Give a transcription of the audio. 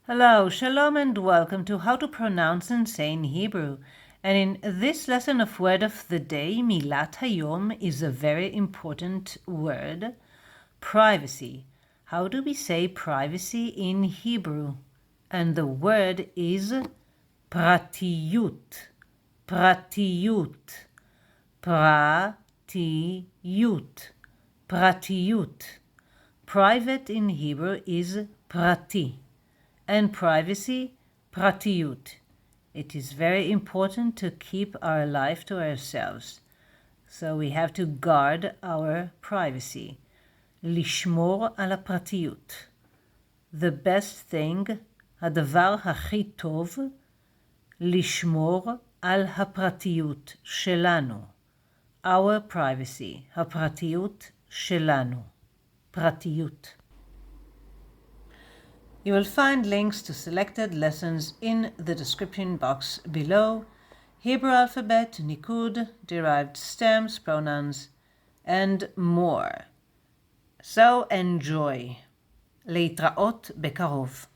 Hello, Shalom, and welcome to How to Pronounce and Say in Hebrew. And in this lesson of Word of the Day, Milat Hayom is a very important word, privacy. How do we say privacy in Hebrew? And the word is pratiyut. Pratiyut. Pratiyut. Pratiyut. Private in Hebrew is prati. And privacy, pratiyut. It is very important to keep our life to ourselves. So we have to guard our privacy. Lishmor al הפרטיות. The best thing, הדבר הכי טוב, לשמור על הפרטיות שלנו. Our privacy, הפרטיות שלנו. פרטיות. You will find links to selected lessons in the description box below. Hebrew alphabet, Niqqud, derived stems, pronouns, and more. So enjoy. להתראות בקרוב.